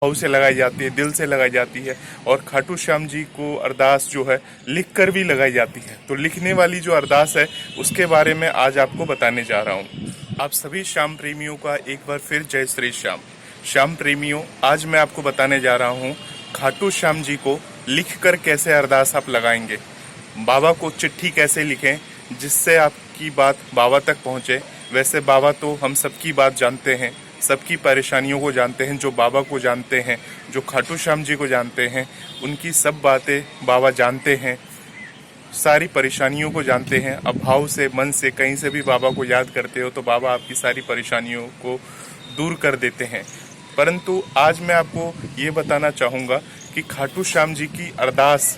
भाव से लगाई जाती है, दिल से लगाई जाती है। और खाटू श्याम जी को अरदास जो है लिख कर भी लगाई जाती है। तो लिखने वाली जो अरदास है उसके बारे में आज आपको बताने जा रहा हूँ। आप सभी श्याम प्रेमियों का एक बार फिर जय श्री श्याम। श्याम प्रेमियों, आज मैं आपको बताने जा रहा हूँ खाटू श्याम जी को लिख कर कैसे अरदास आप लगाएंगे। बाबा को चिट्ठी कैसे लिखें जिससे आपकी बात बाबा तक पहुँचे। वैसे बाबा तो हम सबकी बात जानते हैं, सबकी परेशानियों को जानते हैं। जो बाबा को जानते हैं, जो खाटू श्याम जी को जानते हैं, उनकी सब बातें बाबा जानते हैं, सारी परेशानियों को जानते हैं। अब भाव से, मन से, कहीं से भी बाबा को याद करते हो तो बाबा आपकी सारी परेशानियों को दूर कर देते हैं। परंतु आज मैं आपको ये बताना चाहूँगा कि खाटू श्याम जी की अरदास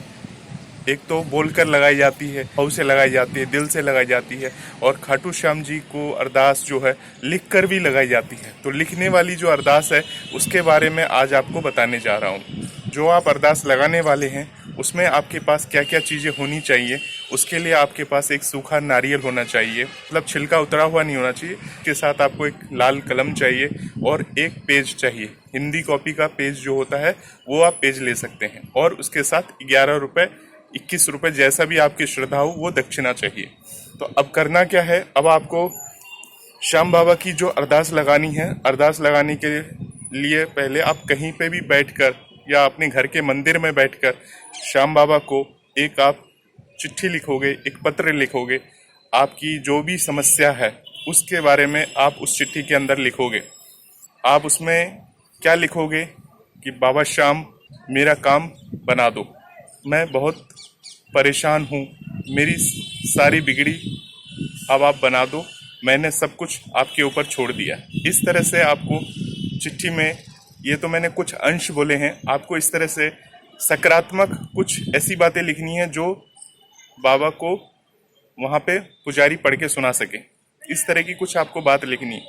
एक तो बोलकर लगाई जाती है, भाव से लगाई जाती है, दिल से लगाई जाती है। और खाटू श्याम जी को अरदास जो है लिख कर भी लगाई जाती है। तो लिखने वाली जो अरदास है उसके बारे में आज आपको बताने जा रहा हूँ। जो आप अरदास लगाने वाले हैं उसमें आपके पास क्या क्या चीज़ें होनी चाहिए। उसके लिए आपके पास एक सूखा नारियल होना चाहिए, मतलब छिलका उतरा हुआ नहीं होना चाहिए। इसके साथ आपको एक लाल कलम चाहिए और एक पेज चाहिए। हिंदी कॉपी का पेज जो होता है वो आप पेज ले सकते हैं। और उसके साथ 11 रुपये, 21 रुपये, जैसा भी आपकी श्रद्धा हो वो दक्षिणा चाहिए। तो अब करना क्या है, अब आपको श्याम बाबा की जो अरदास लगानी है, अरदास लगाने के लिए पहले आप कहीं पे भी बैठकर या अपने घर के मंदिर में बैठकर श्याम बाबा को एक आप चिट्ठी लिखोगे, एक पत्र लिखोगे। आपकी जो भी समस्या है उसके बारे में आप उस चिट्ठी के अंदर लिखोगे। आप उसमें क्या लिखोगे कि बाबा श्याम, मेरा काम बना दो, मैं बहुत परेशान हूँ, मेरी सारी बिगड़ी अब आप बना दो, मैंने सब कुछ आपके ऊपर छोड़ दिया। इस तरह से आपको चिट्ठी में, ये तो मैंने कुछ अंश बोले हैं, आपको इस तरह से सकारात्मक कुछ ऐसी बातें लिखनी है जो बाबा को वहाँ पे पुजारी पढ़ के सुना सके। इस तरह की कुछ आपको बात लिखनी है।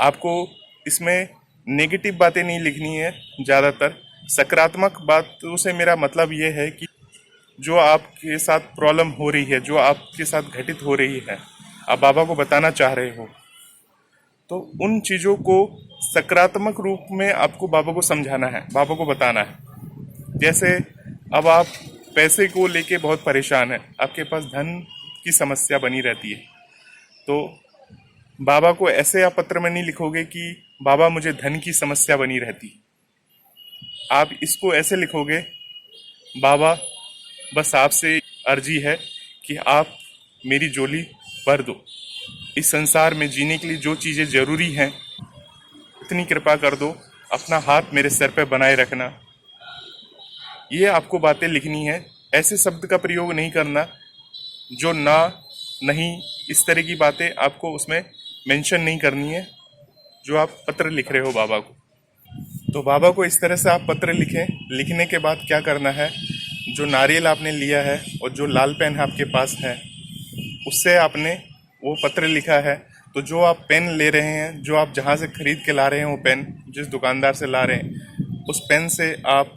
आपको इसमें नेगेटिव बातें नहीं लिखनी है, ज़्यादातर सकारात्मक बातों से मेरा मतलब ये है कि जो आपके साथ प्रॉब्लम हो रही है, जो आपके साथ घटित हो रही है, आप बाबा को बताना चाह रहे हो, तो उन चीज़ों को सकारात्मक रूप में आपको बाबा को समझाना है, बाबा को बताना है। जैसे अब आप पैसे को लेके बहुत परेशान हैं, आपके पास धन की समस्या बनी रहती है, तो बाबा को ऐसे आप पत्र में नहीं लिखोगे कि बाबा मुझे धन की समस्या बनी रहती। आप इसको ऐसे लिखोगे, बाबा बस आपसे अर्जी है कि आप मेरी झोली भर दो। इस संसार में जीने के लिए जो चीज़ें ज़रूरी हैं इतनी कृपा कर दो, अपना हाथ मेरे सर पे बनाए रखना। ये आपको बातें लिखनी है। ऐसे शब्द का प्रयोग नहीं करना जो ना, नहीं, इस तरह की बातें आपको उसमें मेंशन नहीं करनी है जो आप पत्र लिख रहे हो बाबा को। तो बाबा को इस तरह से आप पत्र लिखें। लिखने के बाद क्या करना है, जो नारियल आपने लिया है और जो लाल पेन आपके पास है उससे आपने वो पत्र लिखा है। तो जो आप पेन ले रहे हैं, जो आप जहाँ से खरीद के ला रहे हैं, वो पेन जिस दुकानदार से ला रहे हैं, उस पेन से आप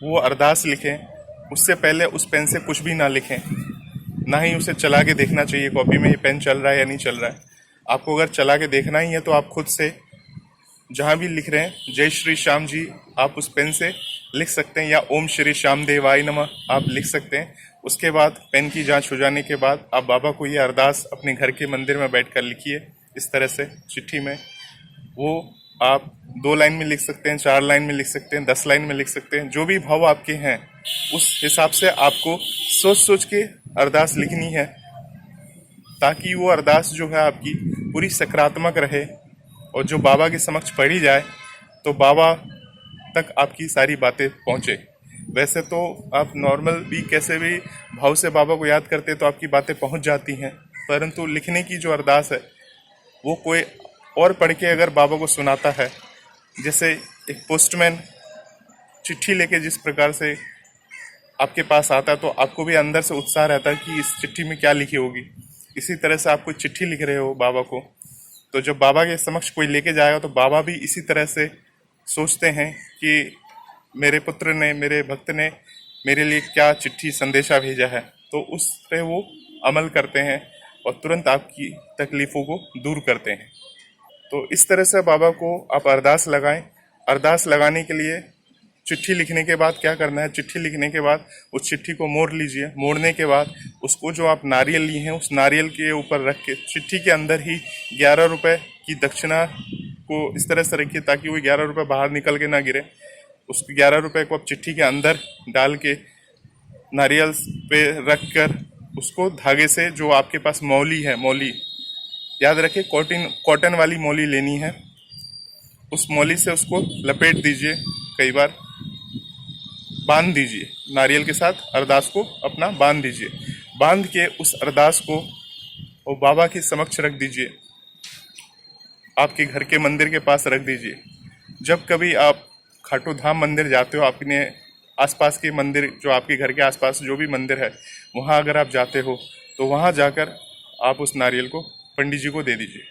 वो अरदास लिखें। उससे पहले उस पेन से कुछ भी ना लिखें, ना ही उसे चला के देखना चाहिए कॉपी में ये पेन चल रहा है या नहीं चल रहा है। आपको अगर चला के देखना ही है तो आप खुद से जहाँ भी लिख रहे हैं जय श्री श्याम जी आप उस पेन से लिख सकते हैं, या ओम श्री श्याम देवाय नमः आप लिख सकते हैं। उसके बाद पेन की जांच हो जाने के बाद आप बाबा को ये अरदास अपने घर के मंदिर में बैठकर लिखिए। इस तरह से चिट्ठी में वो आप 2 लाइन में लिख सकते हैं, 4 लाइन में लिख सकते हैं, 10 लाइन में लिख सकते हैं। जो भी भाव आपके हैं उस हिसाब से आपको सोच सोच के अरदास लिखनी है, ताकि वो अरदास जो है आपकी पूरी सकारात्मक रहे और जो बाबा के समक्ष पढ़ी जाए तो बाबा तक आपकी सारी बातें पहुँचे। वैसे तो आप नॉर्मल भी कैसे भी भाव से बाबा को याद करते तो आपकी बातें पहुँच जाती हैं, परंतु लिखने की जो अरदास है वो कोई और पढ़ के अगर बाबा को सुनाता है, जैसे एक पोस्टमैन चिट्ठी लेके जिस प्रकार से आपके पास आता है तो आपको भी अंदर से उत्साह रहता है कि इस चिट्ठी में क्या लिखी होगी। इसी तरह से आप कोई चिट्ठी लिख रहे हो बाबा को, तो जब बाबा के समक्ष कोई लेके जाएगा तो बाबा भी इसी तरह से सोचते हैं कि मेरे पुत्र ने, मेरे भक्त ने मेरे लिए क्या चिट्ठी संदेशा भेजा है, तो उस पर वो अमल करते हैं और तुरंत आपकी तकलीफ़ों को दूर करते हैं। तो इस तरह से बाबा को आप अरदास लगाएं। अरदास लगाने के लिए चिट्ठी लिखने के बाद क्या करना है, चिट्ठी लिखने के बाद उस चिट्ठी को मोड़ लीजिए। मोड़ने के बाद उसको जो आप नारियल लिए हैं उस नारियल के ऊपर रख के चिट्ठी के अंदर ही 11 रुपए की दक्षिणा को इस तरह से रखिए ताकि वो 11 रुपए बाहर निकल के ना गिरे। उस 11 रुपए को आप चिट्ठी के अंदर डाल के नारियल पे रख कर उसको धागे से, जो आपके पास मौली है, मौली याद रखिए कॉटन वाली मौली लेनी है, उस मौली से उसको लपेट दीजिए, कई बार बांध दीजिए, नारियल के साथ अरदास को अपना बांध दीजिए। बांध के उस अरदास को वो बाबा के समक्ष रख दीजिए, आपके घर के मंदिर के पास रख दीजिए। जब कभी आप खाटू धाम मंदिर जाते हो, अपने आसपास के मंदिर, जो आपके घर के आसपास जो भी मंदिर है वहाँ अगर आप जाते हो तो वहाँ जाकर आप उस नारियल को पंडित जी को दे दीजिए।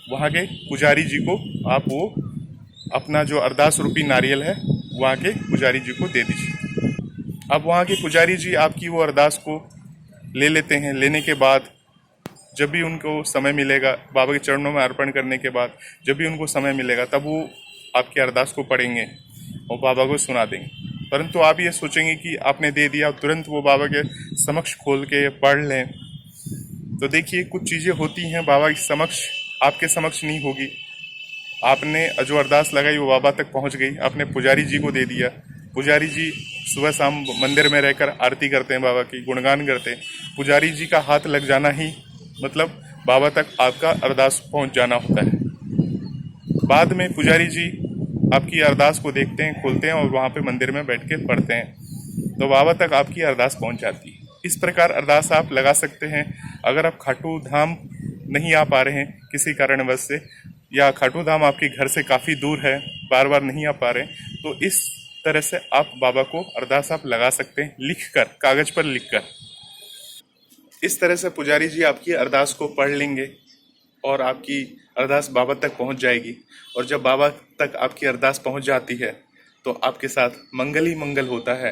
वहाँ के पुजारी जी को आप वो अपना जो अरदास रूपी नारियल है वहाँ के पुजारी जी को दे दीजिए। अब वहाँ के पुजारी जी आपकी वो अरदास को ले लेते हैं। लेने के बाद जब भी उनको समय मिलेगा, बाबा के चरणों में अर्पण करने के बाद जब भी उनको समय मिलेगा तब वो आपकी अरदास को पढ़ेंगे और बाबा को सुना देंगे। परंतु आप ये सोचेंगे कि आपने दे दिया, तुरंत वो बाबा के समक्ष खोल के पढ़ लें, तो देखिए कुछ चीज़ें होती हैं बाबा के समक्ष, आपके समक्ष नहीं होगी। आपने जो अरदास लगाई वो बाबा तक पहुंच गई, आपने पुजारी जी को दे दिया, पुजारी जी सुबह शाम मंदिर में रहकर आरती करते हैं, बाबा की गुणगान करते हैं। पुजारी जी का हाथ लग जाना ही मतलब बाबा तक आपका अरदास पहुंच जाना होता है। बाद में पुजारी जी आपकी अरदास को देखते हैं, खोलते हैं और वहाँ पे मंदिर में बैठ के पढ़ते हैं, तो बाबा तक आपकी अरदास पहुँच जाती है। इस प्रकार अरदास आप लगा सकते हैं। अगर आप खाटू धाम नहीं आ पा रहे हैं किसी कारणवश से, या खाटू धाम आपके घर से काफ़ी दूर है, बार बार नहीं आ पा रहे, तो इस तरह से आप बाबा को अरदास आप लगा सकते हैं, लिखकर, कागज पर लिखकर। इस तरह से पुजारी जी आपकी अरदास को पढ़ लेंगे और आपकी अरदास बाबा तक पहुंच जाएगी। और जब बाबा तक आपकी अरदास पहुंच जाती है तो आपके साथ मंगल ही मंगल होता है।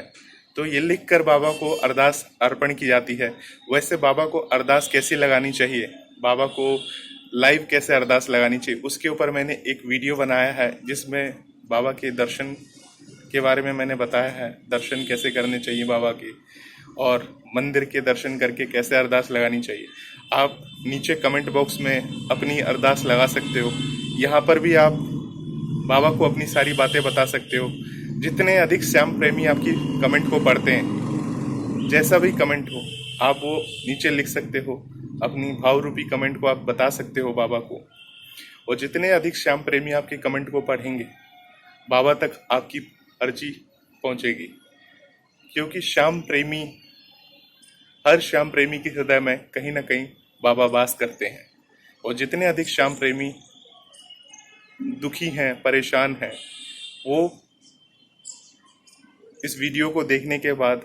तो ये लिखकर बाबा को अरदास अर्पण की जाती है। वैसे बाबा को अरदास कैसी लगानी चाहिए, बाबा को लाइव कैसे अरदास लगानी चाहिए, उसके ऊपर मैंने एक वीडियो बनाया है जिसमें बाबा के दर्शन के बारे में मैंने बताया है, दर्शन कैसे करने चाहिए बाबा के, और मंदिर के दर्शन करके कैसे अरदास लगानी चाहिए। आप नीचे कमेंट बॉक्स में अपनी अरदास लगा सकते हो। यहाँ पर भी आप बाबा को अपनी सारी बातें बता सकते हो। जितने अधिक श्याम प्रेमी आपकी कमेंट को पढ़ते हैं, जैसा भी कमेंट हो आप वो नीचे लिख सकते हो, अपनी भाव रूपी कमेंट को आप बता सकते हो बाबा को। और जितने अधिक श्याम प्रेमी आपके कमेंट को पढ़ेंगे, बाबा तक आपकी अर्जी पहुंचेगी। क्योंकि श्याम प्रेमी, हर श्याम प्रेमी के हृदय में कहीं ना कहीं बाबा वास करते हैं। और जितने अधिक श्याम प्रेमी दुखी हैं, परेशान हैं, वो इस वीडियो को देखने के बाद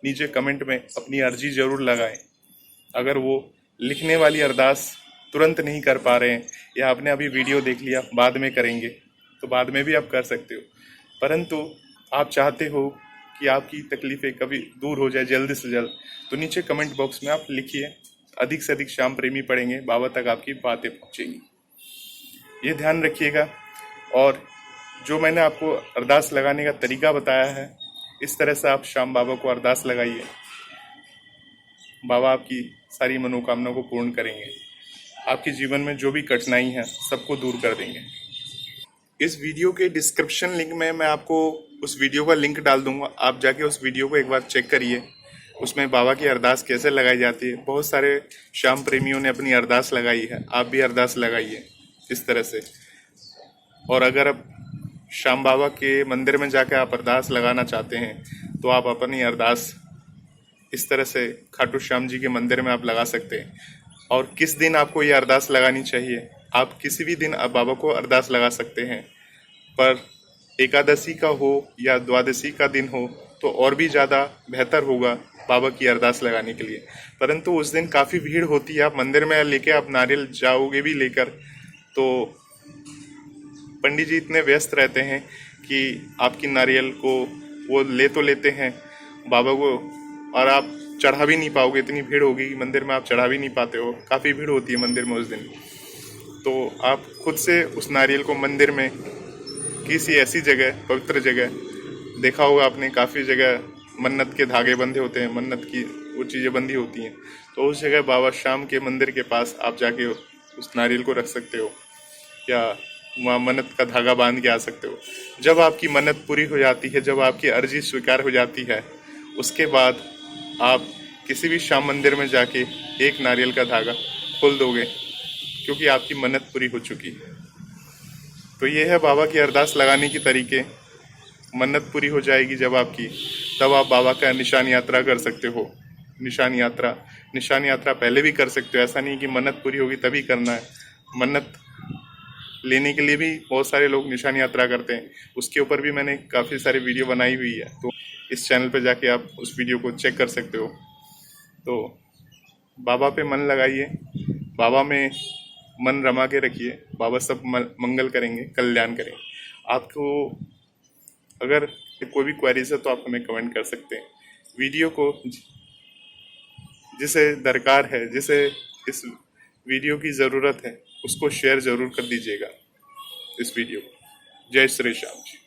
नीचे कमेंट में अपनी अर्जी जरूर लगाएं। अगर वो लिखने वाली अरदास तुरंत नहीं कर पा रहे हैं, या आपने अभी वीडियो देख लिया बाद में करेंगे, तो बाद में भी आप कर सकते हो। परंतु आप चाहते हो कि आपकी तकलीफें कभी दूर हो जाए जल्द से जल्द, तो नीचे कमेंट बॉक्स में आप लिखिए। अधिक से अधिक श्याम प्रेमी पढ़ेंगे, बाबा तक आपकी बातें पहुंचेंगी। ये ध्यान रखिएगा। और जो मैंने आपको अरदास लगाने का तरीका बताया है, इस तरह से आप श्याम बाबा को अरदास लगाइए। बाबा आपकी सारी मनोकामना को पूर्ण करेंगे। आपके जीवन में जो भी कठिनाई है सबको दूर कर देंगे। इस वीडियो के डिस्क्रिप्शन लिंक में मैं आपको उस वीडियो का लिंक डाल दूंगा, आप जाके उस वीडियो को एक बार चेक करिए। उसमें बाबा की अरदास कैसे लगाई जाती है। बहुत सारे श्याम प्रेमियों ने अपनी अरदास लगाई है, आप भी अरदास लगाइए इस तरह से। और अगर आप श्याम बाबा के मंदिर में जाकर आप अरदास लगाना चाहते हैं तो आप अपनी अरदास इस तरह से खाटू श्याम जी के मंदिर में आप लगा सकते हैं। और किस दिन आपको ये अरदास लगानी चाहिए, आप किसी भी दिन आप बाबा को अरदास लगा सकते हैं, पर एकादशी का हो या द्वादशी का दिन हो तो और भी ज़्यादा बेहतर होगा बाबा की अरदास लगाने के लिए। परंतु उस दिन काफ़ी भीड़ होती है, आप मंदिर में लेके आप नारियल जाओगे भी लेकर, तो पंडित जी इतने व्यस्त रहते हैं कि आपकी नारियल को वो ले तो लेते हैं बाबा को, और आप चढ़ा भी नहीं पाओगे। इतनी भीड़ होगी कि मंदिर में आप चढ़ा भी नहीं पाते हो, काफ़ी भीड़ होती है मंदिर में उस दिन। तो आप खुद से उस नारियल को मंदिर में किसी ऐसी जगह, पवित्र जगह, देखा होगा आपने काफ़ी जगह मन्नत के धागे बंधे होते हैं, मन्नत की वो चीज़ें बंधी होती हैं, तो उस जगह बाबा श्याम के मंदिर के पास आप जाके उस नारियल को रख सकते हो या वहाँ मन्नत का धागा बांध के आ सकते हो। जब आपकी मन्नत पूरी हो जाती है, जब आपकी अर्जी स्वीकार हो जाती है, उसके बाद आप किसी भी श्याम मंदिर में जाके एक नारियल का धागा खोल दोगे, क्योंकि आपकी मन्नत पूरी हो चुकी है। तो ये है बाबा की अरदास लगाने की तरीके। मन्नत पूरी हो जाएगी जब आपकी, तब आप बाबा का निशान यात्रा कर सकते हो। निशान यात्रा पहले भी कर सकते हो, ऐसा नहीं कि मन्नत पूरी होगी तभी करना है। मन्नत लेने के लिए भी बहुत सारे लोग निशान यात्रा करते हैं, उसके ऊपर भी मैंने काफ़ी सारे वीडियो बनाई हुई है, तो इस चैनल पर जाके आप उस वीडियो को चेक कर सकते हो। तो बाबा पे मन लगाइए, बाबा में मन रमा के रखिए, बाबा सब मंगल करेंगे, कल्याण करेंगे। आपको अगर कोई भी क्वेरीज है तो आप हमें कमेंट कर सकते हैं। वीडियो को जिसे दरकार है, जिसे इस वीडियो की ज़रूरत है, उसको शेयर ज़रूर कर दीजिएगा इस वीडियो को। जय श्री श्याम जी।